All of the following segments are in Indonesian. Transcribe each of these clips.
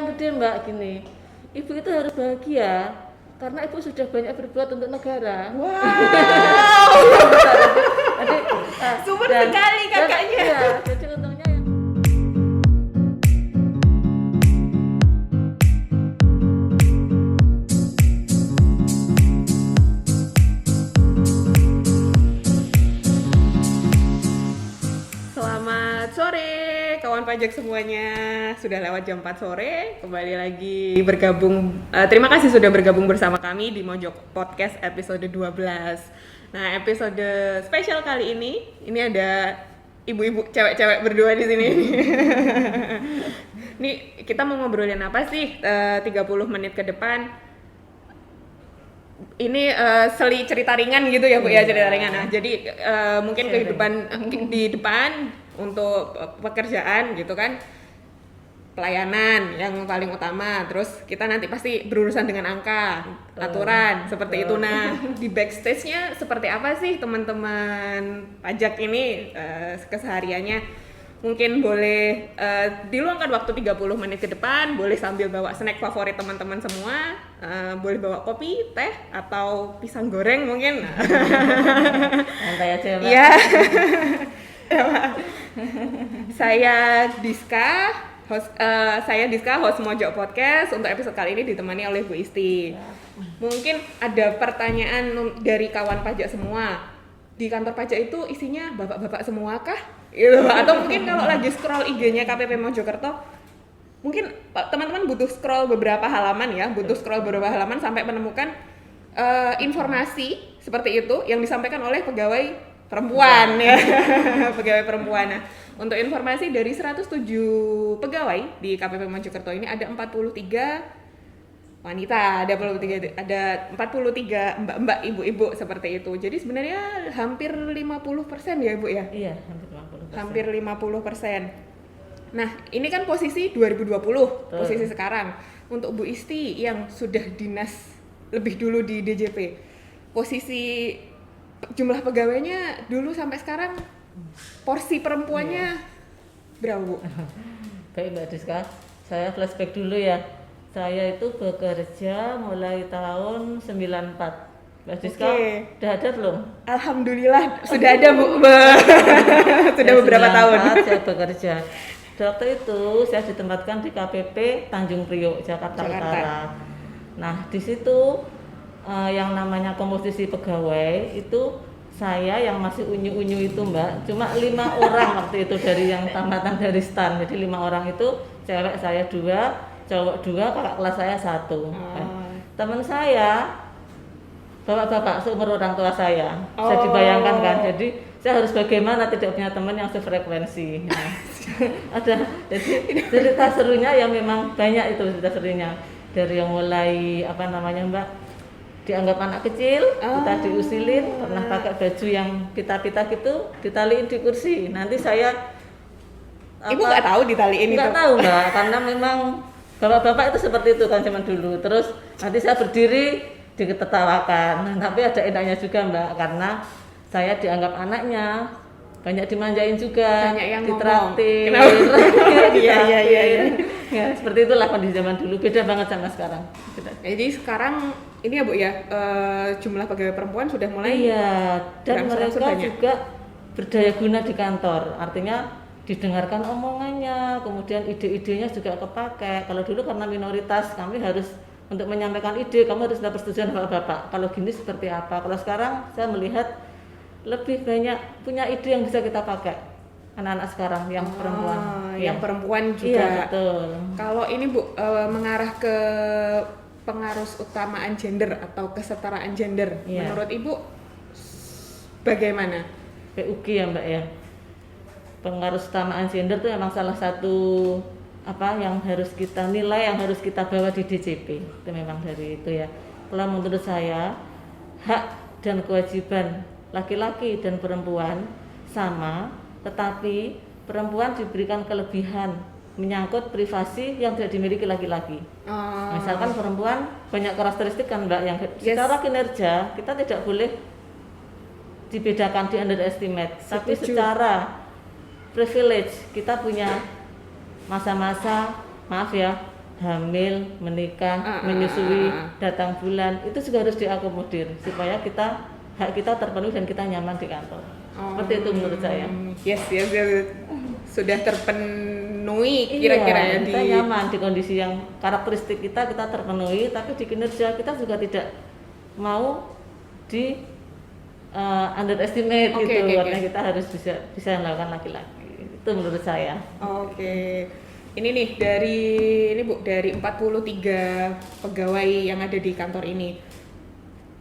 yang gede Mbak gini. Ibu itu harus bahagia karena ibu sudah banyak berbuat untuk negara. Wow. Jadi, Super sekali kakaknya. Iya, jadi untungnya yang Selamat sore kawan pajak semuanya. Sudah lewat jam 4 sore, kembali lagi bergabung. Terima kasih sudah bergabung bersama kami di Mojok Podcast episode 12. Nah, episode spesial kali ini ada ibu-ibu cewek-cewek berdua di sini. Nih, kita mau ngobrolin apa sih 30 menit ke depan? Ini seli cerita ringan gitu ya Bu ya, cerita ringan. Nah, jadi mungkin kehidupan di depan untuk pekerjaan gitu kan, pelayanan yang paling utama. Terus kita nanti pasti berurusan dengan angka, aturan seperti itu. Nah, di backstage-nya seperti apa sih teman-teman pajak ini kesehariannya? Mungkin boleh diluangkan waktu 30 menit ke depan, boleh sambil bawa snack favorit teman-teman semua, boleh bawa kopi, teh, atau pisang goreng mungkin. santai aja Mbak. Iya. Saya Diska, host Mojok Podcast. Untuk episode kali ini ditemani oleh Bu Isti. Mungkin ada pertanyaan dari kawan pajak semua. Di kantor pajak itu isinya bapak-bapak semua kah? Gitu. Atau mungkin kalau lagi scroll IG-nya KPP Mojokerto, mungkin teman-teman butuh scroll beberapa halaman sampai menemukan informasi seperti itu yang disampaikan oleh pegawai perempuan ya. Pegawai perempuan. Nah, untuk informasi dari 107 pegawai di KPP Mojokerto ini ada 43 wanita, ada 43 mbak-mbak, ibu-ibu seperti itu. Jadi sebenarnya hampir 50% ya Bu ya? Iya, hampir 50%. Hampir 50%. Nah, ini kan posisi 2020, posisi sekarang. Untuk Bu Isti yang sudah dinas lebih dulu di DJP, posisi jumlah pegawainya dulu sampai sekarang, porsi perempuannya berapa Bu? Baik Mbak Diska, saya flashback dulu ya. Saya itu bekerja mulai tahun 94. Mbak Diska, udah ada belum? Alhamdulillah sudah ada Bu. Sudah beberapa 94 tahun. saya bekerja. Waktu itu saya ditempatkan di KPP Tanjung Priok, Jakarta Utara. Nah, di situ yang namanya komposisi pegawai itu saya yang masih unyu-unyu itu Mbak, cuma 5 orang waktu itu dari yang tamatan dari STAN. Jadi 5 orang itu cewek saya 2, cowok 2, kakak kelas saya 1. Teman saya bapak-bapak seumur orang tua saya. Bisa dibayangkan kan, jadi saya harus bagaimana tidak punya teman yang sefrekuensi. Nah, ada jadi cerita serunya yang memang banyak itu cerita serunya, dari yang mulai Mbak, dianggap anak kecil, kita diusilin, pernah pakai baju yang pita-pita gitu, ditaliin di kursi. Nanti saya Ibu nggak tahu ditaliin itu? Nggak tahu Mbak, karena memang bapak-bapak itu seperti itu kan zaman dulu. Terus nanti saya berdiri diketawakan. Nah, tapi ada enaknya juga Mbak, karena saya dianggap anaknya, banyak dimanjain juga, banyak yang ditraktir. Iya. Ya, seperti itulah kondisi zaman dulu, beda banget sama sekarang. Jadi sekarang ini ya Bu ya, jumlah pegawai perempuan sudah mulai. Iya, dan mereka banyak. juga berdaya guna di kantor. Artinya didengarkan omongannya, kemudian ide-idenya juga kepakai. Kalau dulu karena minoritas, kami harus untuk menyampaikan ide, kamu harus dapat persetujuan bapak-bapak. Kalau gini seperti apa? Kalau sekarang saya melihat lebih banyak punya ide yang bisa kita pakai. Anak-anak sekarang yang perempuan. Yang perempuan juga. Iya, betul. Kalau ini Bu mengarah ke pengaruh utamaan gender atau kesetaraan gender, menurut Ibu bagaimana? PUG ya Mbak ya. Pengaruh utamaan gender itu memang salah satu yang harus kita nilai, yang harus kita bawa di DJP. Itu memang dari itu ya. Kalau menurut saya, hak dan kewajiban laki-laki dan perempuan sama, tetapi perempuan diberikan kelebihan menyangkut privasi yang tidak dimiliki laki-laki. Misalkan perempuan banyak karakteristik kan Mbak, yang secara kinerja kita tidak boleh dibedakan, di underestimate. Tapi secara privilege kita punya masa-masa, maaf ya, hamil, menikah, menyusui, datang bulan, itu juga harus diakomodir supaya hak kita terpenuhi dan kita nyaman di kantor. Seperti itu menurut saya. Yes. Sudah terpenuhi kira-kira ya kita nyaman di kondisi yang karakteristik kita terpenuhi, tapi di kinerja kita juga tidak mau di underestimate gitu. Karena kita harus bisa melakukan laki-laki. Itu menurut saya. Ini nih dari 43 pegawai yang ada di kantor ini.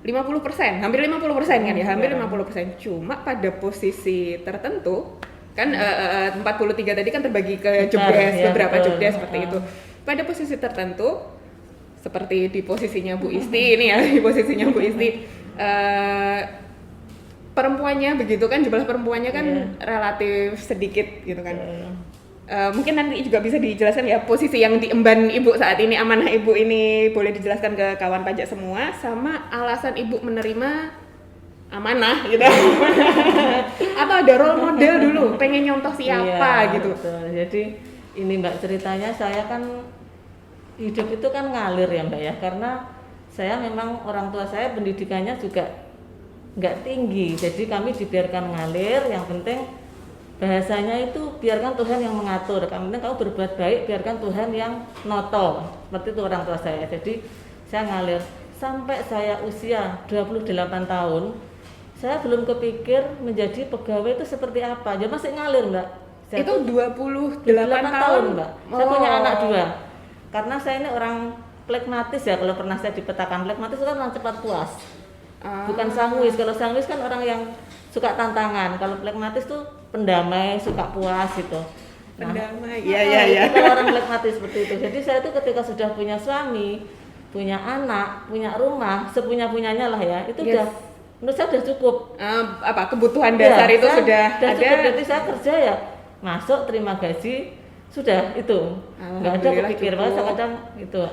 50%, hampir 50% kan ya, hampir 50%. Cuma pada posisi tertentu kan 43 tadi kan terbagi ke job desk, beberapa job desk seperti itu. Pada posisi tertentu seperti di posisinya Bu Isti ini ya, di posisinya Bu Isti perempuannya begitu kan, jumlah perempuannya kan relatif sedikit gitu kan. Mungkin nanti juga bisa dijelaskan ya posisi yang diemban Ibu saat ini, amanah Ibu ini boleh dijelaskan ke kawan pajak semua, sama alasan Ibu menerima amanah gitu. Atau ada role model dulu, pengen nyontoh siapa gitu. Betul. Jadi ini Mbak ceritanya, saya kan hidup itu kan ngalir ya Mbak ya, karena saya memang orang tua saya pendidikannya juga nggak tinggi, jadi kami dibiarkan ngalir, yang penting bahasanya itu biarkan Tuhan yang mengatur, yang penting kamu berbuat baik, biarkan Tuhan yang noto, seperti itu orang tua saya. Jadi saya ngalir sampai saya usia 28 tahun, saya belum kepikir menjadi pegawai itu seperti apa, jadi masih ngalir Mbak. Saya itu 28 tahun Mbak. Saya punya anak 2, karena saya ini orang plekmatis ya, kalau pernah saya dipetakan, plekmatis itu kan orang cepat puas. Bukan sanguis. Kalau sanguis kan orang yang suka tantangan. Kalau plekmatis tuh pendamai, suka puas gitu. Pendamai. Iya. Itu orang plekmatis seperti itu. Jadi saya tuh ketika sudah punya suami, punya anak, punya rumah, sepunya-punyanya lah ya, itu udah menurut saya udah cukup. Kebutuhan dasar itu sudah ada. Cukup. Jadi saya kerja ya, masuk terima gaji, sudah itu. Enggak ada kepikir bahwa kadang itu.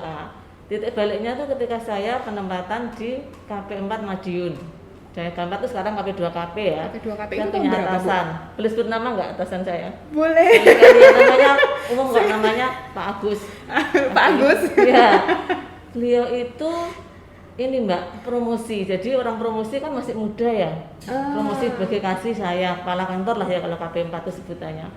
Titik baliknya tuh ketika saya penempatan di KP4 Madiun. Saya KP4 tuh sekarang KP2KP ya. KP2KP saya itu punya berapa, atasan. Boleh sebut nama nggak atasan saya? Boleh. Namanya umum nggak, namanya Pak Agus. Pak Agus. Iya. Beliau itu ini Mbak promosi. Jadi orang promosi kan masih muda ya. Promosi sebagai kasih saya, kepala kantor lah ya kalau KP4 itu sebutannya.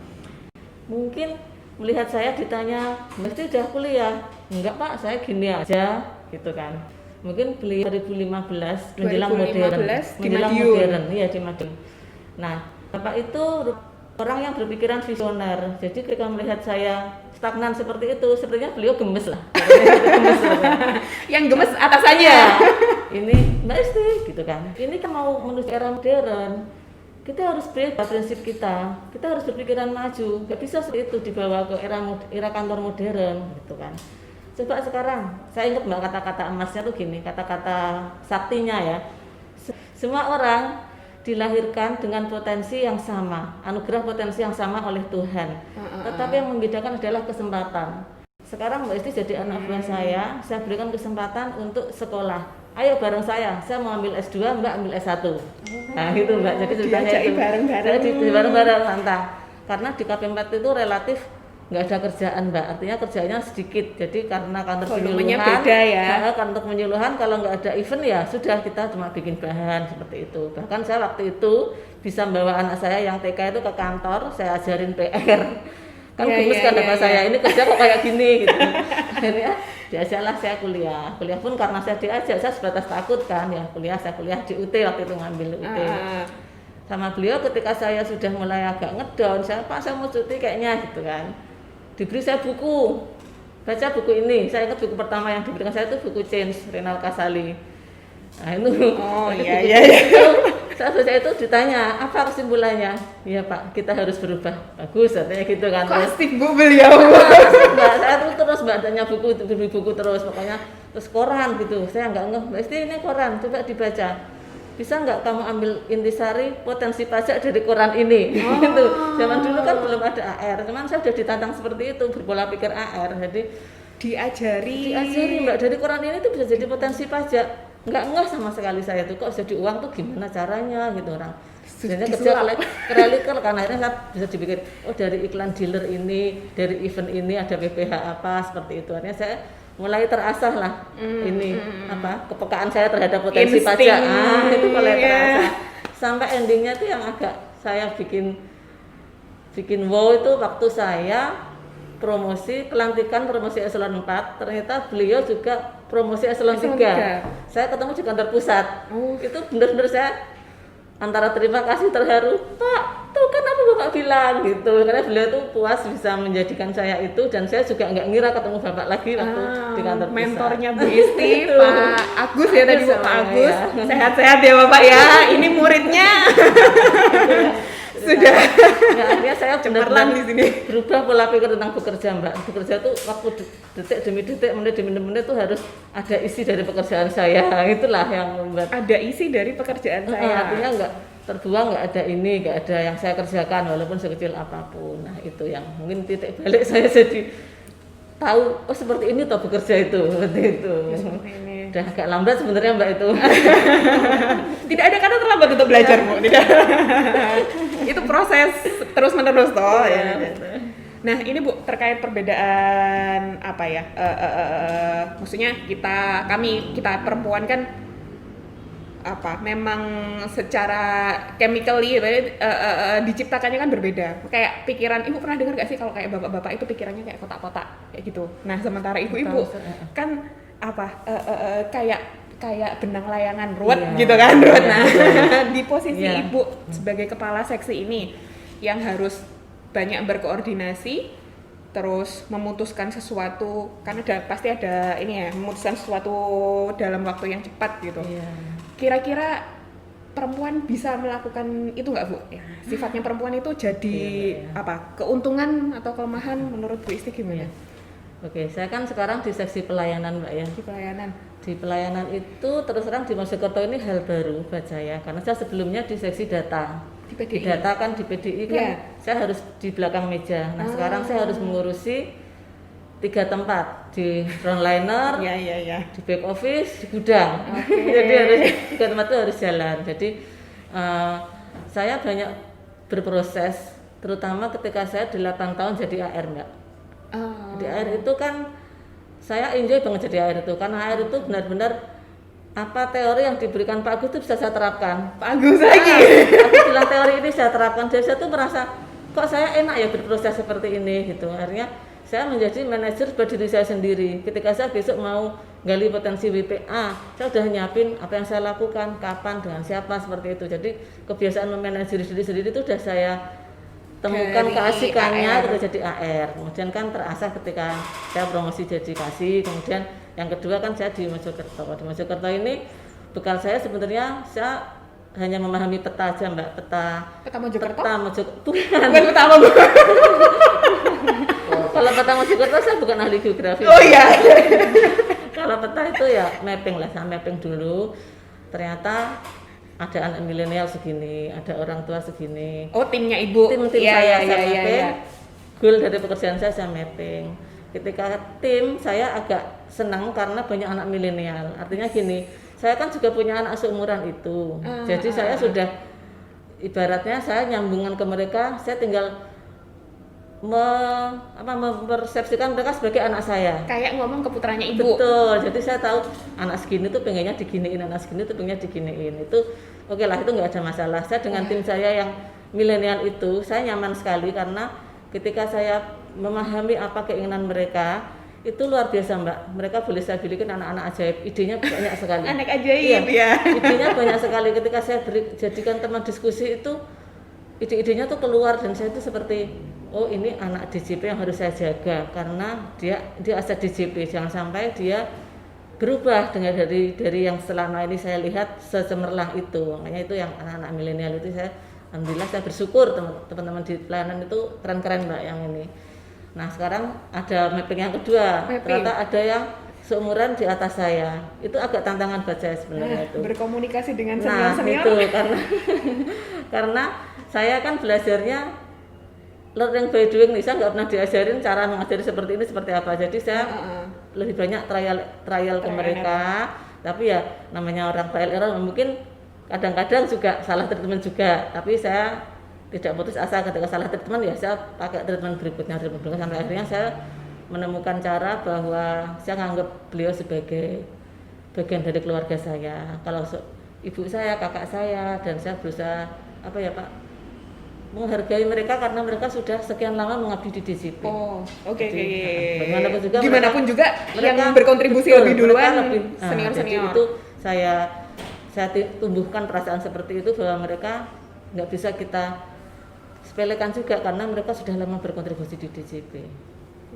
Mungkin melihat saya ditanya, mesti udah kuliah? Enggak Pak, saya gini aja gitu kan. Mungkin beliau 2015 menjelang modern, iya di Madiun. Nah, Bapak itu orang yang berpikiran visioner. Jadi ketika melihat saya stagnan seperti itu, sepertinya beliau gemes lah. Yang gemes atasannya. Ini Mbak Isti gitu kan. Ini kan mau menuju era modern. Kita harus berubah prinsip kita harus berpikiran maju, gak bisa seperti itu dibawa ke era kantor modern gitu kan. Coba sekarang, saya ingat Mbak kata-kata emasnya tuh gini, kata-kata saktinya ya, semua orang dilahirkan dengan potensi yang sama, anugerah potensi yang sama oleh Tuhan, tetapi yang membedakan adalah kesempatan. Sekarang Mbak Isti jadi anak buah saya berikan kesempatan untuk sekolah. Ayo bareng saya mau ambil S2, Mbak ambil S1. Nah gitu Mbak, jadi ceritanya itu bareng-bareng. Jadi bareng-bareng mantap. Karena di KP4 itu relatif nggak ada kerjaan Mbak, artinya kerjanya sedikit. Jadi karena kantor penyuluhan, beda ya. Kantor penyuluhan kalau nggak ada event ya sudah kita cuma bikin bahan seperti itu. Bahkan saya waktu itu bisa membawa anak saya yang TK itu ke kantor, saya ajarin PR. Kan gemes kan saya ini kerja kok kayak gini gitu. Akhirnya diajaklah saya kuliah pun karena saya diajak, saya sebatas takut kan ya, saya kuliah di UT waktu itu, ngambil UT. Sama beliau ketika saya sudah mulai agak ngedown, saya mau cuti kayaknya gitu kan, diberi saya buku, baca buku ini. Saya ingat buku pertama yang diberikan saya itu buku Change, Renal Kasali. Nah itu saat baca itu ditanya apa kesimpulannya, ya Pak kita harus berubah, bagus katanya gitu kan. Pasti Bu beliau. Saya terus Mbak tanya buku terus, pokoknya terus koran gitu, saya nggak ngeh, pasti ini koran coba dibaca, bisa nggak kamu ambil intisari potensi pajak dari koran ini. Gitu. Zaman dulu kan belum ada AR, cuman saya sudah ditantang seperti itu, berpola pikir AR, jadi diajari Mbak, dari koran ini tuh bisa jadi potensi pajak. Nggak sama sekali saya tuh, kok jadi uang tuh gimana caranya gitu orang. Sebenarnya kerja keraliker kan akhirnya saya bisa dipikir dari iklan dealer ini, dari event ini ada PPH apa seperti itu. Akhirnya saya mulai terasah lah kepekaan saya terhadap potensi Insting, pajak. Itu mulai terasah. Sampai endingnya tuh yang agak saya bikin wow itu waktu saya promosi pelantikan promosi eselon 4, ternyata beliau juga promosi eselon 3. Saya ketemu di kantor pusat. Itu benar-benar saya antara terima kasih terharu, Pak, tuh kan apa Bapak bilang gitu, karena beliau tuh puas bisa menjadikan saya itu, dan saya juga nggak ngira ketemu Bapak lagi waktu di kantor pusat. Mentornya Bu Isti, Pak Agus ya tadi, Pak Agus. Sehat-sehat ya Bapak ya, ini muridnya. Sudah. Ya, akhirnya saya cemerlang di sini. Berubah pola pikir tentang bekerja, Mbak. Bekerja tuh waktu detik demi detik, menit demi menit tuh harus ada isi dari pekerjaan saya. Itulah yang membuat ada isi dari pekerjaan saya. Artinya nggak terbuang, nggak ada yang saya kerjakan walaupun sekecil apapun. Nah, itu yang mungkin titik balik saya jadi tahu seperti ini toh bekerja itu, seperti itu. Udah agak lambat sebenarnya Mbak itu. Tidak ada kata terlambat untuk belajar, Bu. Tidak. Itu proses terus menerus toh. Ya. Nah ini Bu, terkait perbedaan apa ya? Maksudnya kita perempuan kan memang secara chemically diciptakannya kan berbeda. Kayak pikiran, Ibu pernah dengar nggak sih kalau kayak bapak-bapak itu pikirannya kayak kotak-kotak kayak gitu. Nah sementara ibu-ibu kan kayak benang layangan ruwet gitu kan, ruwet. Nah di posisi Ibu sebagai kepala seksi ini yang harus banyak berkoordinasi, terus memutuskan sesuatu, karena pasti ada memutuskan sesuatu dalam waktu yang cepat gitu. Kira-kira perempuan bisa melakukan itu nggak Bu? Ya, sifatnya perempuan itu jadi keuntungan atau kelemahan menurut Bu Isti gimana? Oke, saya kan sekarang di seksi pelayanan Mbak ya. Di pelayanan itu terus terang di Mojokerto ini hal baru buat saya, karena saya sebelumnya di seksi data. Di data kan di PDI kan saya harus di belakang meja. Nah sekarang saya harus mengurusi 3 tempat, di frontliner, di back office, di gudang. Jadi harus 3 tempat itu harus jalan. Jadi saya banyak berproses, terutama ketika saya 8 tahun jadi AR Mbak. Di AR itu kan saya enjoy banget jadi AR itu, karena AR itu benar-benar teori yang diberikan Pak Agus itu bisa saya terapkan. Pak Agus lagi. Aku bilang teori ini saya terapkan, jadi saya tuh merasa kok saya enak ya berproses seperti ini gitu. Akhirnya saya menjadi manajer buat diri saya sendiri. Ketika saya besok mau gali potensi WPA, saya udah nyiapin apa yang saya lakukan, kapan, dengan siapa, seperti itu. Jadi kebiasaan memanage diri sendiri itu udah saya temukan keasikannya ketika jadi AR. Kemudian kan terasah ketika saya promosi jadi kasih. Kemudian yang kedua kan saya di Mojokerto. Di Mojokerto ini bekal saya sebenarnya saya hanya memahami peta aja Mbak, peta Mojokerto? Bukan peta apa Bu? Kalau peta Mojokerto saya bukan ahli geografi. Oh iya. Kalau peta itu ya mapping lah, saya mapping dulu. Ternyata ada anak milenial segini, ada orang tua segini. Oh, timnya Ibu. Tim saya mapping. Goal dari pekerjaan saya mapping. Ketika tim saya agak senang karena banyak anak milenial. Artinya gini, saya kan juga punya anak seumuran itu. Jadi saya sudah ibaratnya saya nyambungan ke mereka, saya tinggal mempersepsikan mereka sebagai anak saya. Kayak ngomong ke putranya Ibu. Betul. Jadi saya tahu anak segini tuh pengennya diginiin, anak segini tuh pengennya diginiin. Itu oke lah, itu nggak ada masalah. Saya dengan tim saya yang milenial itu, saya nyaman sekali karena ketika saya memahami apa keinginan mereka, itu luar biasa Mbak. Mereka boleh saya bikin anak-anak ajaib. Idenya banyak sekali. Anak ajaib ya. Idenya banyak sekali. Ketika saya jadikan teman diskusi itu, ide-idenya tuh keluar dan saya itu seperti ini anak DJP yang harus saya jaga karena dia aset DJP, jangan sampai dia berubah dengan dari yang selama ini saya lihat secemerlang itu. Makanya itu yang anak-anak milenial itu saya alhamdulillah saya bersyukur teman-teman di pelayanan itu keren-keren Mbak yang ini. Nah sekarang ada mapping yang kedua, ternyata ada yang seumuran di atas saya. Itu agak tantangan buat saya sebenarnya itu. Berkomunikasi dengan senior-senior. Itu karena saya kan belajarnya learning by doing nih, saya nggak pernah diajarin cara mengajari seperti ini seperti apa. Jadi saya lebih banyak trial ke mereka. Tapi ya namanya orang trial error, mungkin kadang-kadang juga salah treatment juga, tapi saya tidak putus asa. Ketika salah treatment ya saya pakai treatment berikutnya sampai akhirnya saya menemukan cara bahwa saya menganggap beliau sebagai bagian dari keluarga saya. Kalau ibu saya, kakak saya, dan saya berusaha apa ya Pak, menghargai mereka karena mereka sudah sekian lama mengabdi di DJP. Oh, oke. Bagaimanapun juga mereka yang berkontribusi betul, lebih duluan senior-senior. Jadi itu saya tumbuhkan perasaan seperti itu bahwa mereka nggak bisa kita sepelekan juga karena mereka sudah lama berkontribusi di DJP.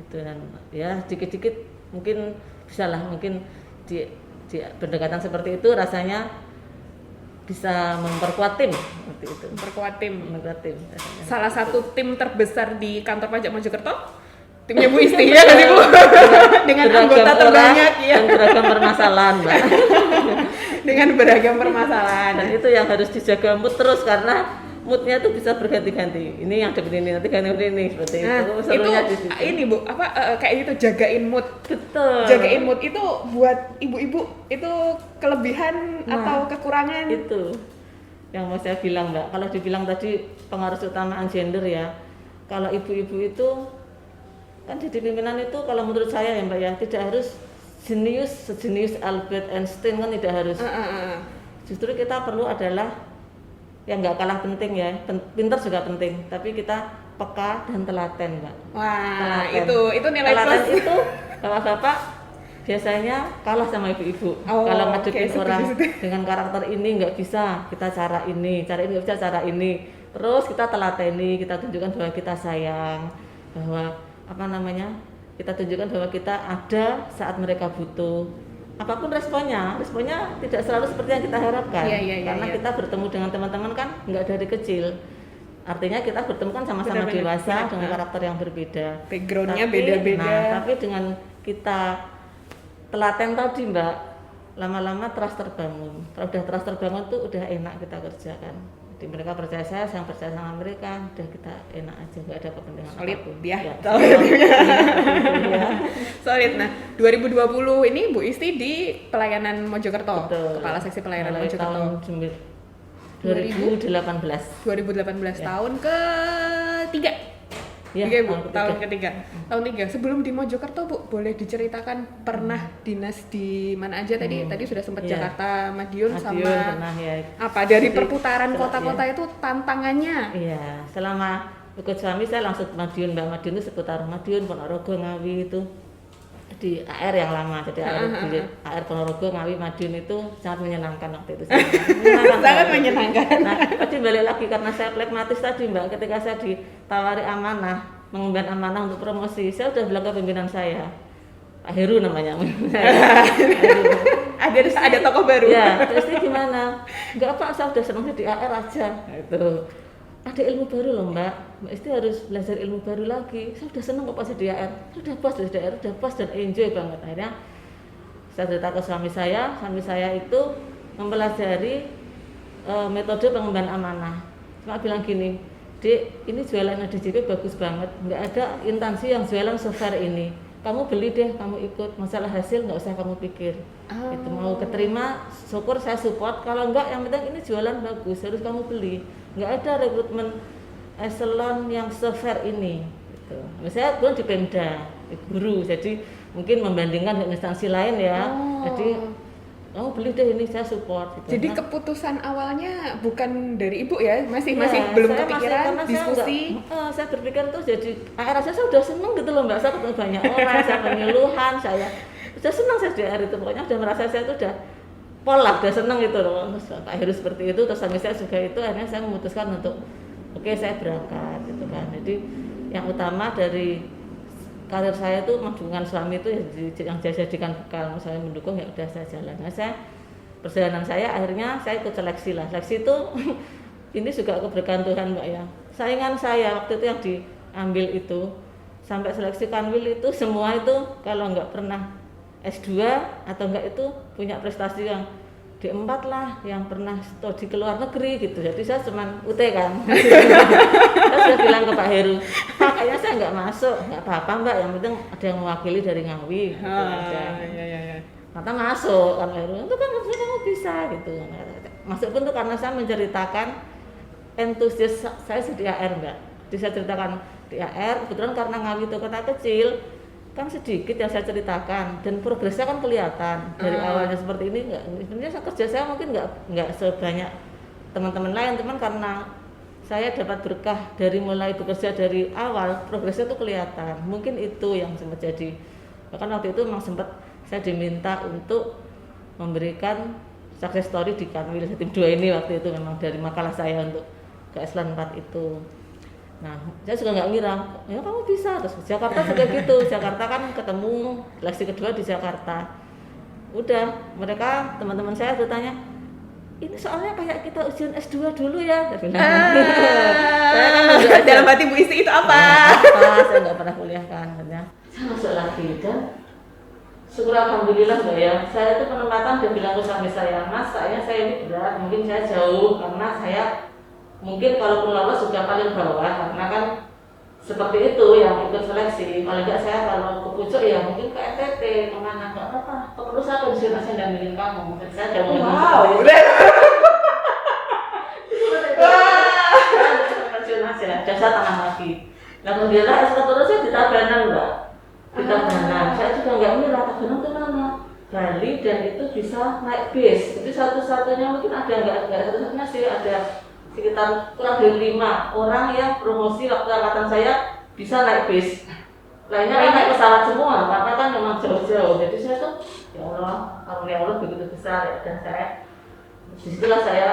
Itu dan ya dikit-dikit mungkin bisalah mungkin di pendekatan seperti itu rasanya bisa memperkuat tim seperti itu. Memperkuat tim. Rasanya. Salah satu tim terbesar di kantor pajak Mojokerto timnya Bu Isti ya kan Ibu? Dengan anggota terbanyak ya. Dan beragam permasalahan, Mbak. Dengan beragam permasalahan. Dan itu yang harus dijaga mood terus karena moodnya tuh bisa berganti-ganti. Ini yang deket ini, nanti ganti ini seperti itu. Serunya itu ini Bu, kayak gitu jagain mood. Betul. Jagain mood itu buat ibu-ibu itu kelebihan atau kekurangan? Itu yang mau saya bilang Mbak. Kalau dibilang tadi pengaruh utamaan gender ya. Kalau ibu-ibu itu kan jadi pimpinan itu kalau menurut saya ya Mbak ya tidak harus sejenius Albert Einstein kan tidak harus. Justru kita perlu adalah yang nggak kalah penting ya, pintar juga penting, tapi kita peka dan telaten Mbak. Wah, itu nilai telaten plus. itu bapak-bapak biasanya kalah sama ibu-ibu. Kalau ngadepin orang dengan karakter ini nggak bisa, kita cara ini nggak bisa, cara ini. Terus kita telateni, kita tunjukkan bahwa kita sayang, bahwa kita tunjukkan bahwa kita ada saat mereka butuh. Apapun responnya tidak selalu seperti yang kita harapkan. Karena kita bertemu dengan teman-teman kan nggak dari kecil. Artinya kita bertemu kan sama-sama dewasa dengan karakter yang berbeda. Backgroundnya beda-beda. Tapi dengan kita telaten tadi Mbak, lama-lama trust terbangun. Kalau udah trust terbangun tuh udah enak kita kerjakan. Jadi mereka percaya saya percaya sama mereka, udah kita enak aja, nggak ada kepentingan solid apapun. Solid. Nah, 2020 ini Bu Isti di pelayanan Mojokerto. Betul. Kepala Seksi Pelayanan mulai Mojokerto. Tahun 2018. 2018 tahun ketiga. Ya, Bu, tahun ketiga. Tahun 3. Sebelum di Mojokerto, Bu, boleh diceritakan pernah dinas di mana aja tadi? Tadi sudah sempat Jakarta, Madiun sama pernah, ya. apa dari perputaran kota-kota itu tantangannya? Iya, selama ikut suami saya langsung Madiun, Mbak. Madiun itu seputar Madiun, Ponorogo, Ngawi itu di AR yang lama. Jadi AR Ponorogo, Ngawi, Madiun itu sangat menyenangkan waktu itu. Sangat menyenangkan. Nah, tadi balik lagi karena saya pragmatis tadi Mbak, ketika saya ditawari amanah, mengemban amanah untuk promosi, saya udah bilang ke pimpinan saya, Pak Heru namanya. Ada tokoh baru. Ya, terus ini gimana? Enggak Pak, saya udah senang di AR aja. Itu. Ada ilmu baru loh Mbak Isti harus belajar ilmu baru lagi. Saya udah senang kok pas di AR, udah pas di AR, udah pas dan enjoy banget. Akhirnya saya cerita ke suami saya itu mempelajari metode pengemban amanah. Cuma bilang gini, Dek, ini jualan DJP bagus banget, nggak ada instansi yang jualan software ini. Kamu beli deh, kamu ikut, masalah hasil nggak usah kamu pikir. Itu mau keterima, syukur saya support. Kalau enggak, yang penting ini jualan bagus, harus kamu beli. Nggak ada rekrutmen eselon yang software ini. Gitu. Misalnya gue di Pemda, di guru, jadi mungkin membandingkan dengan instansi lain ya. Jadi kamu beli deh ini, saya support. Gitu. Jadi keputusan awalnya bukan dari Ibu ya, masih belum kepikiran diskusi. Saya berpikir tuh jadi akhirnya saya udah seneng gitu loh Mbak, saya ketemu banyak orang, saya penyuluhan, saya udah seneng saya di akhir itu, pokoknya udah merasa saya tuh udah polak, udah seneng gitu loh. Terus Pak Heru seperti itu, terus suami saya juga itu, akhirnya saya memutuskan untuk oke, saya berangkat gitu kan. Jadi yang utama dari karir saya itu mendukung suami itu yang saya jadikan bekal, saya mendukung ya udah saya jalan. Nah, perjalanan saya akhirnya saya ikut seleksi lah. Seleksi itu ini juga keberkahan Tuhan Mbak ya. Saingan saya waktu itu yang diambil itu sampai seleksi kanwil itu semua itu kalau nggak pernah S2 atau enggak itu punya prestasi yang D4 lah, yang pernah studi ke luar negeri gitu. Jadi saya cuma UT kan. Saya sudah bilang ke Pak Heru, Pak kayaknya saya nggak masuk, nggak apa-apa Mbak, yang penting ada yang mewakili dari Ngawi gitu aja. Kata masuk kan Pak Heru, itu kan harusnya kamu bisa gitu. masuk pun tuh karena saya menceritakan entusias saya di AR Mbak. Jadi saya ceritakan di AR, kebetulan karena Ngawi itu kota kecil, kan sedikit yang saya ceritakan dan progresnya kan kelihatan dari awalnya seperti ini. Sebenarnya kerja saya mungkin nggak sebanyak teman-teman lain, teman karena saya dapat berkah dari mulai bekerja dari awal, progresnya tuh kelihatan. Mungkin itu yang sempat jadi. Bahkan waktu itu memang sempat saya diminta untuk memberikan success story di Kanwil Tim 2 ini waktu itu, memang dari makalah saya untuk ke Eselon 4 itu. Nah, saya juga nggak ngira, ya kamu bisa. Terus Jakarta juga gitu, Jakarta kan ketemu seleksi kedua di Jakarta. Udah, mereka teman-teman saya bertanya, ini soalnya kayak kita ujian S2 dulu ya. Saya bilang, saya kan dalam hati Bu Isti itu apa? Saya nggak pernah kuliah kan, akhirnya saya masuk lagi dan syukur alhamdulillah Mbak ya. Saya itu penempatan dia bilang ke suami saya, Mas, kayaknya saya ini berat, mungkin saya jauh karena saya mungkin kalaupun lolos sudah paling bawah karena kan seperti itu yang ikut seleksi. Kalau enggak saya kalau ke pucuk ya mungkin ke NTT kemana, nggak apa-apa. Perlu saya kondisi masih dampingin kamu. Dan saya jauh jasa tanah lagi. Nah kemudian terus saya di Tabanan Mbak. Di Tabanan. Saya juga nggak ngira Tabanan itu mana. Bali dan itu bisa naik bis. Jadi satu-satunya mungkin ada nggak satu-satunya sih ada sekitar kurang dari 5 orang yang promosi waktu angkatan saya bisa naik bis. Lainnya kan naik pesawat semua karena kan memang jauh-jauh. Jadi saya tuh ya Allah, karunia Allah begitu besar ya. Dan saya disitulah saya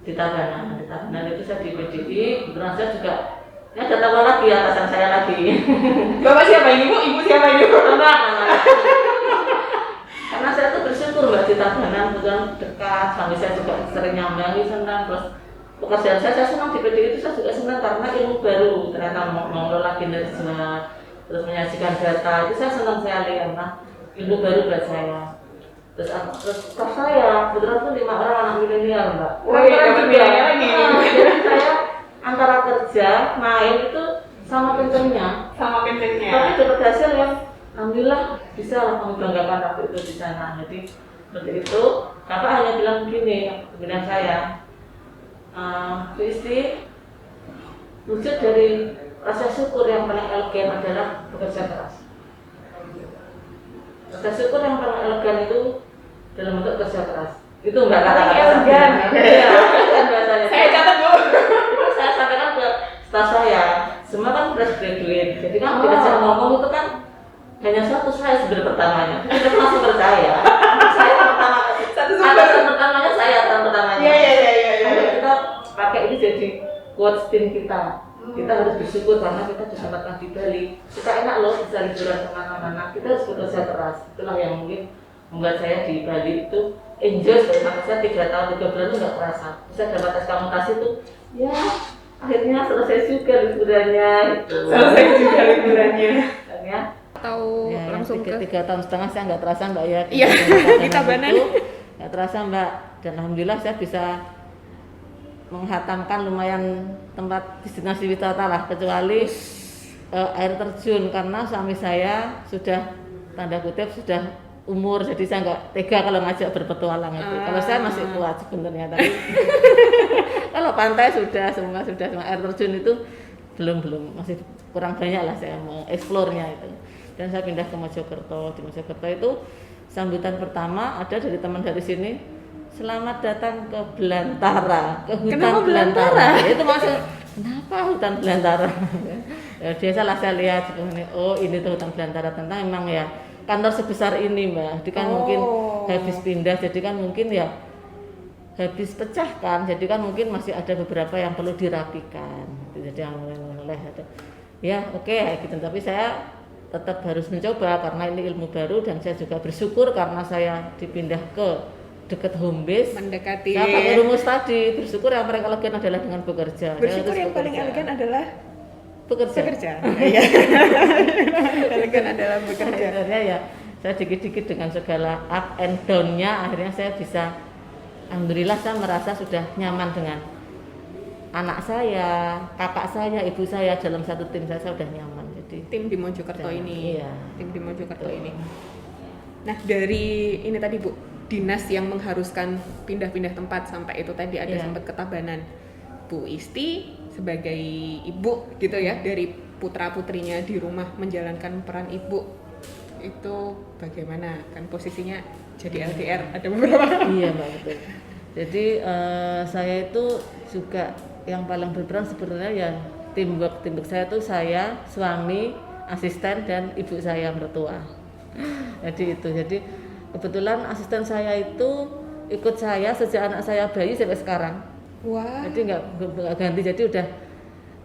di Tabanan itu saya di PDI. Kebetulan saya juga ya ada tambah lagi atasan saya lagi. Bapak siapa ini Bu? Ibu siapa ini Bu? Karena saya tuh bersyukur Mbak di Tabanan, kebetulan dekat, suami saya juga sering nyambangi, senang. Terus pekerjaan saya senang di PDI itu saya juga senang karena ilmu baru, ternyata mengelola kinerja, terus menyajikan data, itu saya senang sekali karena ilmu baru buat saya. Terus staff saya, kebetulan tuh 5 orang anak milenial Mbak. Jadi saya antara kerja, main itu sama kencengnya. Tapi dapat hasil yang alhamdulillah bisa lah kami banggakan waktu itu di sana. Jadi seperti itu, Kakak hanya bilang begini, kemudian saya Bu Isti, wujud dari rasa syukur yang paling elegan adalah bekerja keras. Rasa syukur yang paling elegan itu dalam bentuk kerja keras. Itu enggak kata-kata elegan. Iya, kan bahasanya. Saya catat Bu. Itu saya sampaikan ke staf saya. Semua kan fresh graduate. Jadi kan diajak ngomong itu kan hanya satu saya sebenarnya pertamanya. Kita langsung percaya. Saya pertama kali. Atasan pertamanya saya atasan pertamanya. Iya. Kita pakai ini jadi quotes tim kita. Kita harus bersyukur karena kita disempatkan di Bali. Kita enak loh bisa liburan kemana-mana. Kita harus bekerja keras. Itulah yang mungkin membuat saya di Bali itu enjoy karena saya 3 tahun 3 bulan itu nggak terasa. Bisa dapat SK mutasi itu, ya akhirnya selesai juga liburannya. Gitu. Selesai juga liburannya. Ya. Atau ya, langsung 3 tahun setengah saya nggak terasa Mbak ya. Iya. Kita Tabanan. Nggak terasa Mbak. Dan alhamdulillah saya bisa menghatamkan lumayan tempat destinasi wisata lah, kecuali air terjun karena suami saya sudah tanda kutip sudah umur, jadi saya nggak tega kalau ngajak berpetualang itu. Kalau saya masih kuat sebenarnya, tapi kalau pantai semua sudah, air terjun itu belum masih kurang banyak lah saya mau eksplornya itu. Dan saya pindah ke Mojokerto. Di Mojokerto itu sambutan pertama ada dari teman dari sini, selamat datang ke Belantara, ke hutan Belantara. Itu maksud kenapa hutan Belantara? Ya, biasalah saya lihat oh ini tuh hutan Belantara, tentang memang ya kantor sebesar ini Mbak. Jadi kan mungkin habis pindah, jadi kan mungkin ya habis pecah kan, jadi kan mungkin masih ada beberapa yang perlu dirapikan. Jadi yang mulai ada. Ya oke, gitu. Tapi saya tetap harus mencoba karena ini ilmu baru dan saya juga bersyukur karena saya dipindah ke dekat home base, mendekati. Saya pakai rumus tadi, bersyukur yang paling elegan adalah dengan bekerja. Bersyukur yang paling elegan adalah bekerja. Iya. Elegan adalah bekerja. Akhirnya ya saya dikit-dikit dengan segala up and down-nya, akhirnya saya bisa, alhamdulillah saya merasa sudah nyaman dengan anak saya, kakak saya, ibu saya dalam satu tim saya sudah nyaman. Jadi tim di Mojokerto ini. Iya. Tim di Mojokerto ini. Nah dari ini tadi Bu, dinas yang mengharuskan pindah-pindah tempat sampai itu tadi ada Iya. sempat ketabanan. Bu Isti sebagai ibu gitu ya, dari putra-putrinya di rumah menjalankan peran ibu itu bagaimana? Kan posisinya jadi LDR ada beberapa. Iya Mbak, betul. Jadi saya itu juga yang paling berperan sebenarnya ya teamwork saya tuh saya, suami, asisten dan ibu saya mertua. Jadi kebetulan asisten saya itu ikut saya sejak anak saya bayi sampai sekarang. Wah. Jadi nggak ganti, jadi udah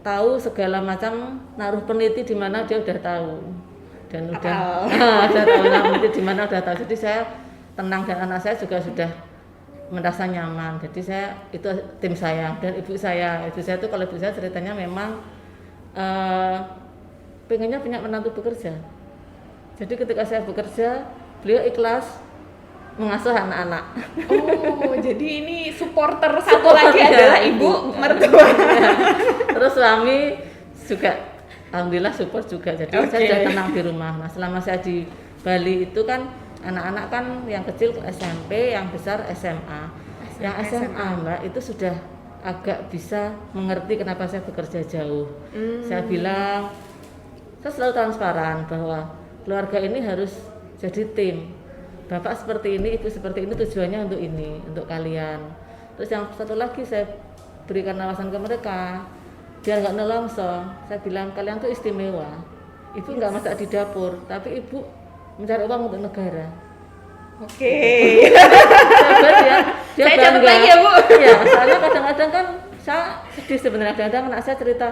tahu segala macam, naruh peneliti di mana dia udah tahu dan udah udah tahu peneliti di mana udah tahu. Jadi saya tenang dan anak saya juga sudah merasa nyaman. Jadi saya itu tim saya dan ibu saya tuh kalau ibu saya ceritanya memang pengennya punya menantu bekerja. Jadi ketika saya bekerja, beliau ikhlas mengasuh anak-anak. Oh, jadi ini supporter satu lagi adalah ibu mertua. Ya. Terus suami juga alhamdulillah support juga. Jadi saya sudah tenang di rumah. Nah, selama saya di Bali itu kan anak-anak kan yang kecil SMP, yang besar SMA. Yang SMA Mbak itu sudah agak bisa mengerti kenapa saya bekerja jauh. Saya bilang, saya selalu transparan bahwa keluarga ini harus jadi tim. Bapak seperti ini, ibu seperti ini, tujuannya untuk ini, untuk kalian. Terus yang satu lagi saya berikan wawasan ke mereka, biar nggak nelongso. Saya bilang kalian tuh istimewa. Ibu nggak masak di dapur, tapi ibu mencari uang untuk negara. Oke. Dia saya catat bangga. lagi ya Bu. Iya, soalnya kadang-kadang kan saya sedih sebenarnya. Kadang-kadang anak saya cerita,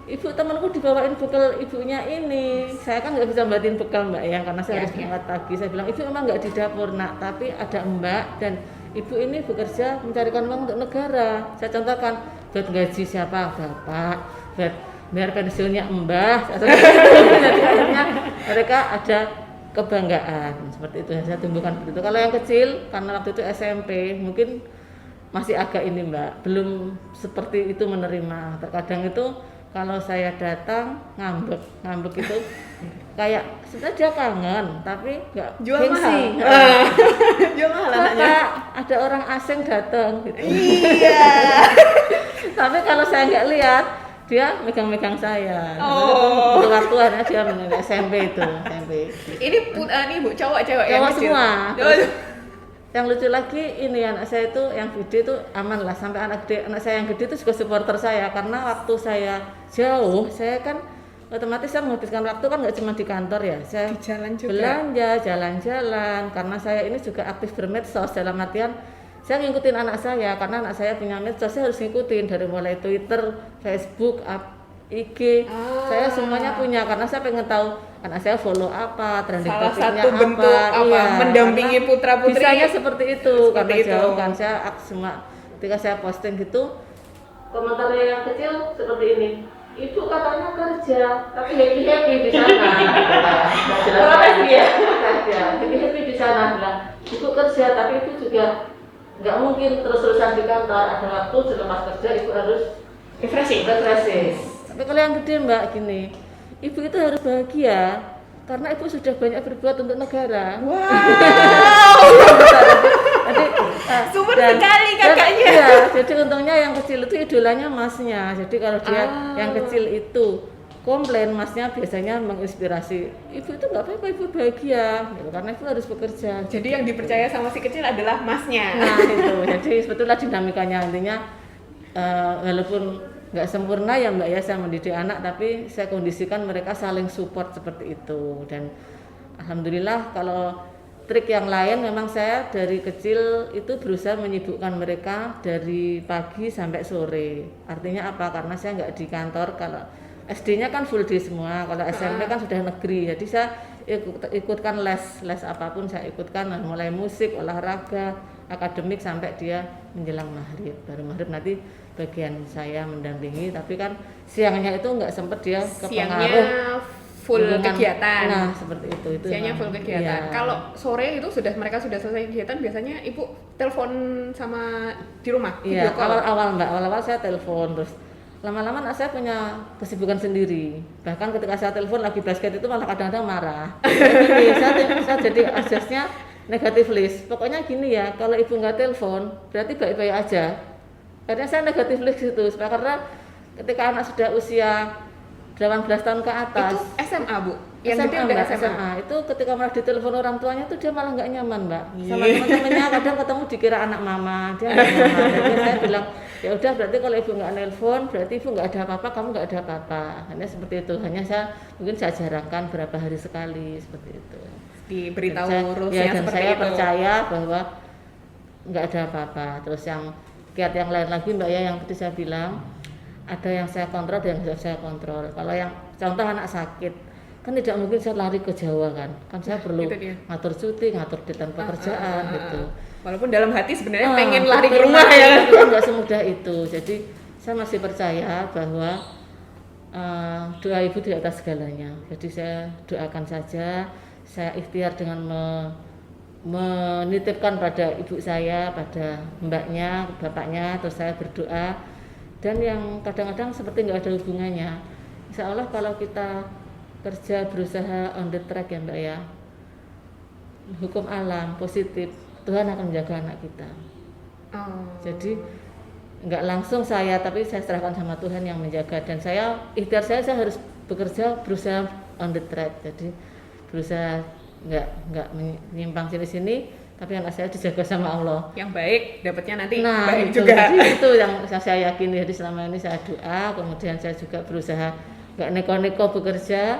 ibu temanku dibawain bekal ibunya ini. Saya kan nggak bisa buatin bekal Mbak ya, karena saya harus berangkat pagi. Saya bilang ibu memang nggak di dapur nak, tapi ada Mbak dan ibu ini bekerja mencarikan uang untuk negara. Saya contohkan buat gaji siapa bapak, buat biar pensiunnya Mbah. Jadi akhirnya mereka ada kebanggaan seperti itu yang saya tumbuhkan begitu. Kalau yang kecil karena waktu itu SMP mungkin masih agak ini Mbak, belum seperti itu menerima. Terkadang itu kalau saya datang ngambek itu kayak sebenarnya dia kangen tapi nggak jual gengsi. mahal. Jual mahal anaknya. Bapak, ada orang asing datang gitu. Iya. Tapi kalau saya nggak lihat dia megang-megang saya. Oh. Waktu akhirnya dia mengenai SMP itu, SMP. Ini Bu cowok cewek yang Cowok kecil? semua. Oh. Yang lucu lagi ini anak saya itu yang gede itu aman lah, sampai anak saya yang gede itu juga supporter saya karena waktu saya jauh saya kan otomatis saya menghabiskan waktu kan nggak cuma di kantor ya, saya Di jalan juga. belanja jalan-jalan karena saya ini juga aktif bermedsos dalam artian saya ngikutin anak saya karena anak saya punya medsos, saya harus ngikutin dari mulai Twitter, Facebook, IG, saya semuanya punya karena saya pengen tahu anak saya follow apa, trending Salah topiknya satu bentuk apa, iya, mendampingi karena putra-putri bisanya seperti itu karena itu. jauh kan saya semua ketika saya posting gitu komentarnya yang kecil seperti ini, ibu katanya kerja tapi happy di sana Protes dia. happy di sana bilang ibu kerja tapi ibu juga nggak mungkin terus-terusan di kantor, ada waktu selepas kerja ibu harus refreshing. Tapi kalau yang gede Mbak gini, ibu itu harus bahagia karena ibu sudah banyak berbuat untuk negara. Wow. Jadi Super sekali kakaknya. Iya, jadi untungnya yang kecil itu idolanya masnya. Jadi kalau dia yang kecil itu komplain, masnya biasanya menginspirasi. Ibu itu nggak apa-apa, ibu bahagia, gitu, karena ibu harus bekerja. Jadi yang dipercaya sama si kecil adalah masnya. Nah itu, jadi sebetulnya dinamikanya intinya walaupun nggak sempurna ya Mbak ya saya mendidik anak, tapi saya kondisikan mereka saling support seperti itu. Dan alhamdulillah kalau trik yang lain memang saya dari kecil itu berusaha menyibukkan mereka dari pagi sampai sore. Artinya apa? Karena saya nggak di kantor, kalau SD-nya kan full day semua, kalau SMP kan sudah negeri, jadi saya ikutkan les apapun saya ikutkan, mulai musik, olahraga, akademik sampai dia menjelang maghrib. Baru maghrib nanti bagian saya mendampingi, tapi kan siangnya itu nggak sempet dia kepengaruh full hubungan. Kegiatan. Nah seperti itu Siangnya full kegiatan. Iya. Kalau sore itu sudah mereka sudah selesai kegiatan, biasanya ibu telepon sama di rumah. Iya, video call. awal-awal Mbak, awal-awal saya telepon, terus lama-lama anak saya punya kesibukan sendiri. Bahkan ketika saya telepon lagi basket itu malah kadang-kadang marah. Jadi saya jadi asesnya negatif list. Pokoknya gini ya, kalau ibu nggak telepon berarti baik-baik aja. Akhirnya saya negatif list itu, karena ketika anak sudah usia 18 tahun ke atas. Itu SMA Bu? Yang SMA, gede udah Mbak, SMA. SMA. Itu ketika malah ditelepon orang tuanya itu dia malah nggak nyaman, Mbak. Sama Iya. teman-temannya kadang ketemu dikira anak mama, dia nggak nyaman. Jadi saya bilang, ya udah berarti kalau ibu nggak nelpon, berarti ibu nggak ada apa-apa, kamu nggak ada apa-apa. Hanya seperti itu. Hanya mungkin saya jarangkan berapa hari sekali seperti itu. Diberitahu Dan rulesnya dan seperti saya itu. percaya bahwa nggak ada apa-apa. Terus yang kiat yang lain lagi Mbak ya, yang tadi saya bilang ada yang saya kontrol, ada yang saya kontrol. Kalau yang contoh anak sakit, kan tidak mungkin saya lari ke Jawa kan saya perlu Itu dia. ngatur cuti, ngatur deadline pekerjaan gitu. Walaupun dalam hati sebenarnya pengen lari ke rumah tapi ya. kan nggak semudah itu. Jadi saya masih percaya bahwa doa ibu di atas segalanya. Jadi saya doakan saja, saya ikhtiar dengan menitipkan pada ibu saya, pada mbaknya, bapaknya, terus saya berdoa. Dan yang kadang-kadang seperti nggak ada hubungannya. Insya Allah kalau kita kerja berusaha on the track ya Mbak ya, hukum alam positif, Tuhan akan menjaga anak kita. Jadi nggak langsung saya, tapi saya serahkan sama Tuhan yang menjaga. Dan saya ikhtiar saya harus berusaha on the track. Jadi berusaha nggak menyimpang sini-sini, tapi anak saya dijaga sama Allah. Yang baik dapatnya nanti Nah, baik itu, juga. jadi itu yang saya yakini. Jadi selama ini saya doa, kemudian saya juga berusaha nggak neko-neko bekerja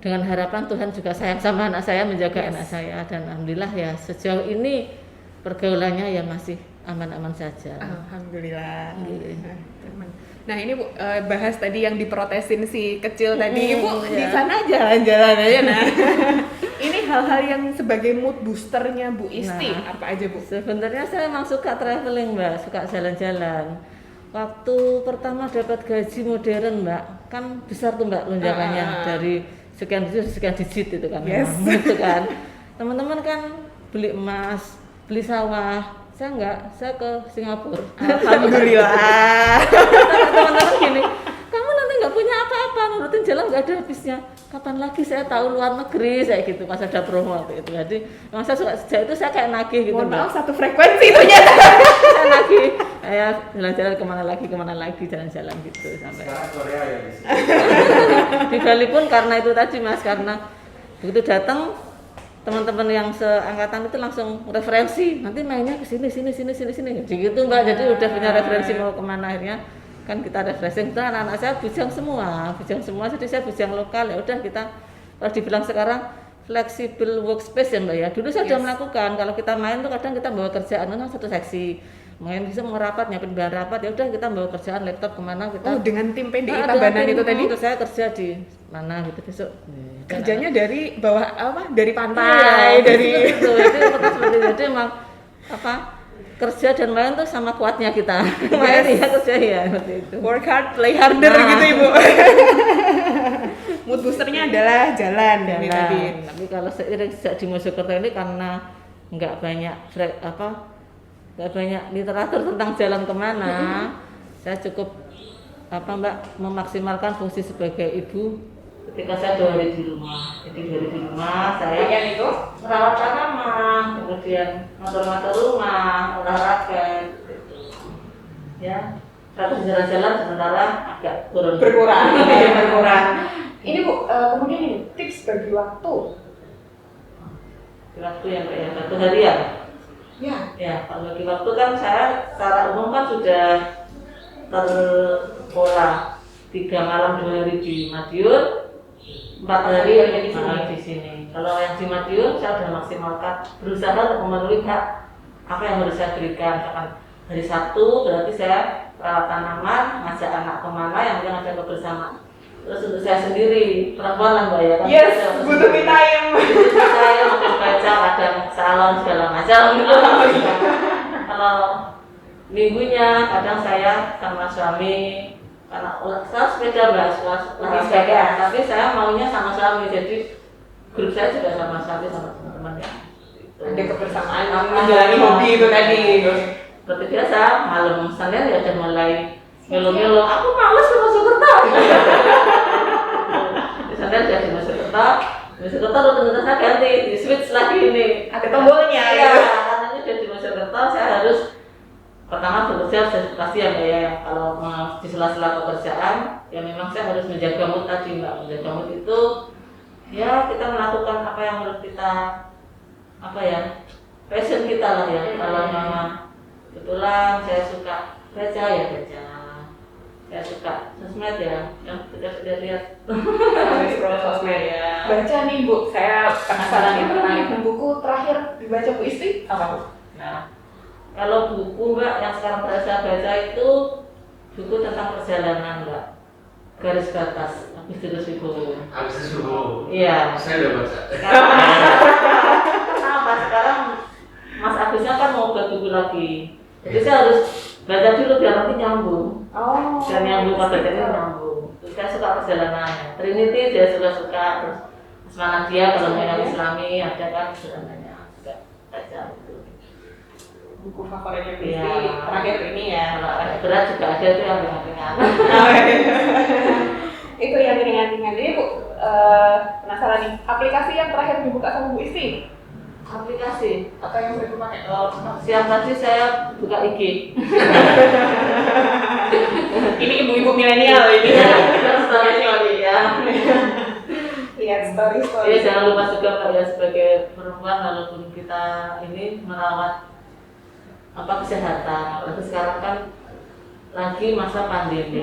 dengan harapan Tuhan juga sayang sama anak saya, menjaga anak saya. Dan alhamdulillah ya sejauh ini pergaulannya ya masih aman-aman saja. Alhamdulillah. Iya. Nah ini Bu, bahas tadi yang diprotesin si kecil tadi, Bu iya. di sana jalan-jalan aja. Nah ini hal-hal yang sebagai mood boosternya Bu Isti apa aja Bu? Sebenarnya saya memang suka traveling Mbak, suka jalan-jalan. Waktu pertama dapat gaji modern Mbak, kan besar tuh Mbak lonjakannya dari sekian digit itu kan. Yes. Itu kan. Teman-teman kan beli emas, beli sawah. Saya enggak, saya ke Singapura. Alhamdulillah. Teman-teman gini, kamu nanti nggak punya apa-apa, nurutin jalan nggak ada habisnya. Kapan lagi saya tahu luar negeri, saya gitu pas ada promo waktu itu. Jadi memang saya suka sejak itu saya kayak nagih gitu. Mohon Mbak. maaf satu frekuensi itunya. Saya nagih, saya jalan-jalan kemana lagi jalan-jalan gitu sampai. Sekarang Korea ya di sini. Di Bali pun karena itu tadi Mas, karena begitu datang teman-teman yang seangkatan itu langsung referensi, nanti mainnya ke sini jadi gitu Mbak. Jadi udah punya referensi mau kemana, akhirnya kan kita refreshing. Itu anak-anak saya bujang semua, jadi saya bujang lokal. Ya udah kita, kalau dibilang sekarang flexible workspace ya Mbak ya, dulu saya sudah melakukan. Kalau kita main tuh kadang kita bawa kerjaan kan satu seksi, main bisa mau rapat, nyiapin bahan rapat, ya udah kita bawa kerjaan laptop kemana kita. Dengan tim PDI Nah, Tabanan ada itu tadi terus saya kerja di mana gitu besok. kerjanya dari bawah apa? Dari pantai, Iya, dari itu. Jadi seperti itu. Jadi emang apa? Kerja dan main tuh sama kuatnya kita. Main ya kerja ya seperti itu. work hard, play harder Nah. gitu Ibu. Mood boosternya adalah jalan ini tadi. Tapi kalau seiring sejak di Mojokerto ini karena nggak banyak literatur tentang jalan kemana, saya cukup Mbak memaksimalkan fungsi sebagai ibu. Ketika saya 2 hari di rumah, jadi 2 hari di rumah saya itu merawat tanaman, kemudian ngatur-ngatur rumah, olahraga, gitu. Ya, satu jalan-jalan sementara agak berkurang. Ini Bu, kemudian ini tips bagi waktu. Waktu yang kayak 1 hari ya. Ya. Ya, kalau bagi waktu kan saya secara umum kan sudah terpola 3 malam 2 hari di Madiun, 4 hari di sini. Kalau yang di Madiun saya sudah maksimalkan, berusaha untuk memenuhi hak apa yang harus saya berikan. Misalkan hari Sabtu berarti saya rawat tanaman, ngajak anak kemana yang mungkin ada kebersamaan. Terus untuk saya sendiri, perempuan lah Mbak ya kan. Yes, butuh me time. Saya mau baca kadang salon segala macam gitu. Kalau minggunya kadang saya sama suami, karena saya sepeda Mbak, sepeda, tapi saya maunya sama suami, jadi grup saya juga sama suami sama teman-teman ya. Ada kebersamaan menjalani hobi itu tadi. Seperti biasa, malam Senin ya udah mulai melo-melo. Aku males ke Mojokerto. Di sana udah di Mojokerto rutinitasnya ganti, di switch lagi ini. Ada tombolnya. bekerja pasti ya Mbak ya, kalau di sela-sela pekerjaan ya memang saya harus menjaga mood tadi Mbak. Menjaga mood itu ya kita melakukan apa yang menurut kita apa ya, passion kita lah ya. Kalau memang kebetulan saya suka baca ya baca, saya suka sosmed ya, yang sudah lihat Scroll sosmed ya. Baca nih Bu, saya penasaran nih tertarik. Buku terakhir dibaca Bu Isti apa Bu? Nah, kalau buku Mbak yang sekarang saya baca itu buku tentang perjalanan Mbak, Garis Batas, Agustinus Wibowo. Agustinus Wibowo. Iya. Saya udah baca. Kenapa sekarang Mas Agusnya kan mau buat buku lagi, jadi saya harus baca dulu biar nanti nyambung. Oh. Dan nyambung pada jadi nyambung. Terus saya suka perjalanannya. Trinity saya suka, terus semangat dia kalau mau yang Islami ada kan perjalanannya juga baca itu. Buku favoritnya Bu Iya. Isti terakhir ini ya. Kalau agak berat juga ada tuh yang ringan-ringan. Itu yang ringan-ringan. Jadi Bu, penasaran nih, aplikasi yang terakhir dibuka sama Bu Isti Aplikasi. apa yang sering pakai? Siang tadi saya buka IG. Ini ibu-ibu milenial ini. Story ya. Lihat story. Jadi jangan lupa juga Mbak ya, sebagai perempuan walaupun kita ini merawat kesehatan, apalagi sekarang kan lagi masa pandemi.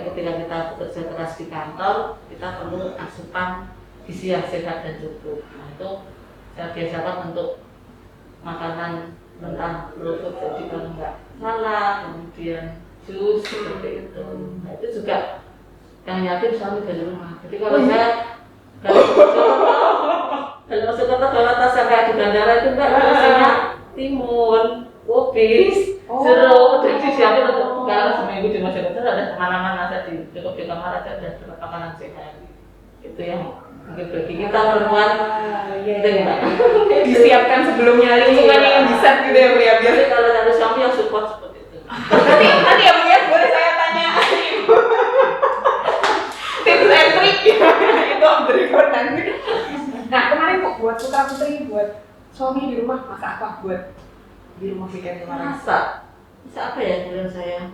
Ketika kita bekerja keras di kantor, kita perlu asupan gizi yang sehat dan cukup. Nah itu saya biasakan untuk makanan mentah, raw food, jadi kalau enggak salad, kemudian jus seperti itu. Nah itu juga yang nyiapin suami dari rumah. Jadi kalau saya kalau masuk kota bawa tas yang kayak di bandara itu enggak isinya timun, kubis, jeruk, jadi disiapin untuk kalau seminggu di masyarakat ada kemana-mana saja cukup di kamar aja dan dapat makanan sehat. Itu yang mungkin bagi kita perempuan itu ya. Disiapkan sebelumnya lingkungannya yang bisa gitu ya Bu ya. Biasanya kalau ada suami yang support seperti itu. Nanti ya Bu ya, boleh saya tanya Ibu tips and trick itu on the record nanti. Nah kemarin Bu buat putra putri, buat suami di rumah masak apa buat di rumah weekend kemarin? Masak apa ya bilang saya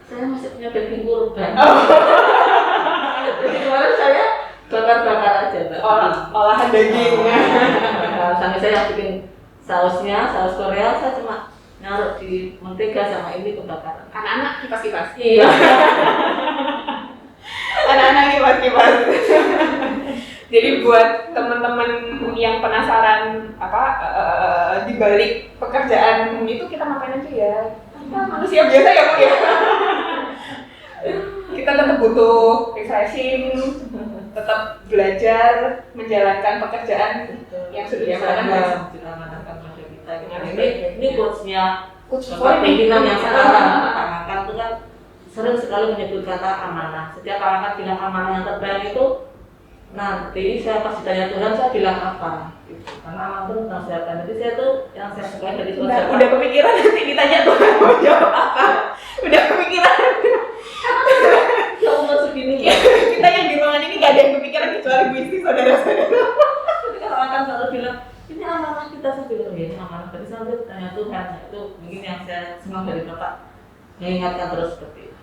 masih punya daging kurban. Jadi kemarin saya bakar aja Mbak. Olahan dagingnya. Sampai saya yang bikin sausnya, saus Korea, saya cuma naruh di mentega sama ini kebakaran. Anak-anak kipas-kipas. Iya. Anak-anak kipas-kipas. Jadi buat teman-teman yang penasaran di balik pekerjaan itu kita ngapain aja ya? Kita manusia biasa ya Bu ya. Kita tetap butuh refreshing, tetap belajar menjalankan pekerjaan yang sudah diamanahkan. Pada kita. Ini quotes-nya Coach Bapak pimpinan yang sekarang angkat itu kan sering sekali menyebut kata amanah. Setiap angkat bilang amanah yang terbaik itu nanti saya pas ditanya Tuhan saya bilang apa? Gitu. Karena amanah itu tentang kesehatan. Jadi saya tuh yang saya suka dari Tuhan. Udah kepikiran nanti ditanya Tuhan mau jawab apa? Udah kepikiran. Ya umur segini ya. Kita yang di ruangan ini gak ada yang kepikiran kecuali Bu Isti saudara-saudara. Ketika orang kan selalu bilang ini amanah kita, saya bilang ya ini amanah. Tapi saya tanya Tuhan. Nah, itu mungkin yang saya senang dari Bapak mengingatkan terus seperti itu.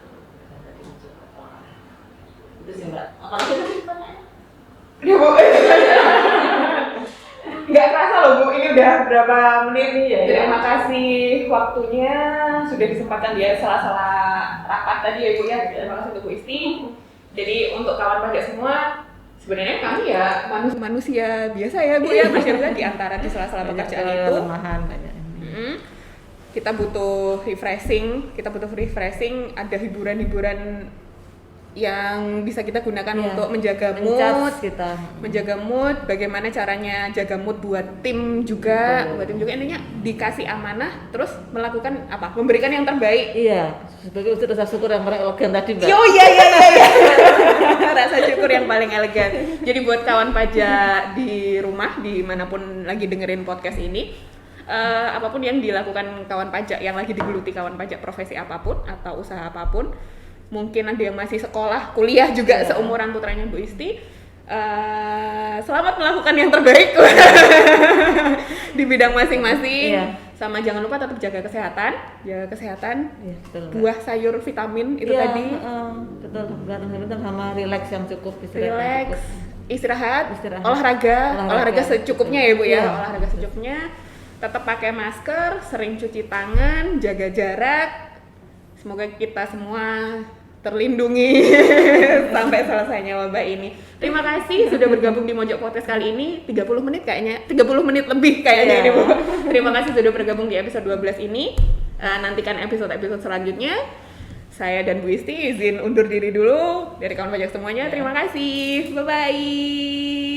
Itu sih Mbak. Apalagi tadi pertanyaan? Ya Bu. Nggak kerasa loh Bu, ini udah berapa menit nih ya. Terima kasih waktunya sudah disempatkan di sela-sela rapat tadi ya Bu ya. Terima kasih untuk Bu Isti. Jadi untuk kawan pajak semua, sebenarnya kami ya manusia biasa ya Bu ya, manusia di antara di sela-sela pekerjaan itu. Kelemahan banyak. Kita butuh refreshing, ada hiburan-hiburan yang bisa kita gunakan untuk menjaga mood, bagaimana caranya jaga mood buat tim juga, intinya dikasih amanah, terus melakukan apa? Memberikan yang terbaik. Iya, sebagai wujud rasa syukur yang paling elegan tadi Mbak. Iya. Rasa syukur yang paling elegan. Jadi buat kawan pajak di rumah, dimanapun lagi dengerin podcast ini, apapun yang dilakukan kawan pajak yang lagi digeluti kawan pajak profesi apapun atau usaha apapun. Mungkin ada yang masih sekolah, kuliah juga seumuran putranya Bu Isti. Selamat melakukan yang terbaik di bidang masing-masing. Sama jangan lupa tetap jaga kesehatan. Iya, betul. Mbak. Buah, sayur, vitamin itu Iya, tadi. betul. Betul sama relax yang cukup, istirahat yang Relax, cukup. istirahat, Istirahat. olahraga Olahraga. secukupnya ya Bu ya. Iya. Olahraga secukupnya. Tetap pakai masker, sering cuci tangan, jaga jarak. Semoga kita semua terlindungi sampai selesainya wabah ini. Terima kasih sudah bergabung di Mojok Podcast kali ini. 30 menit kayaknya, 30 menit lebih kayaknya ini Bu. Terima kasih sudah bergabung di episode 12 ini. Nantikan episode-episode selanjutnya. Saya dan Bu Isti izin undur diri dulu dari kawan pajak semuanya. Terima kasih. Bye-bye.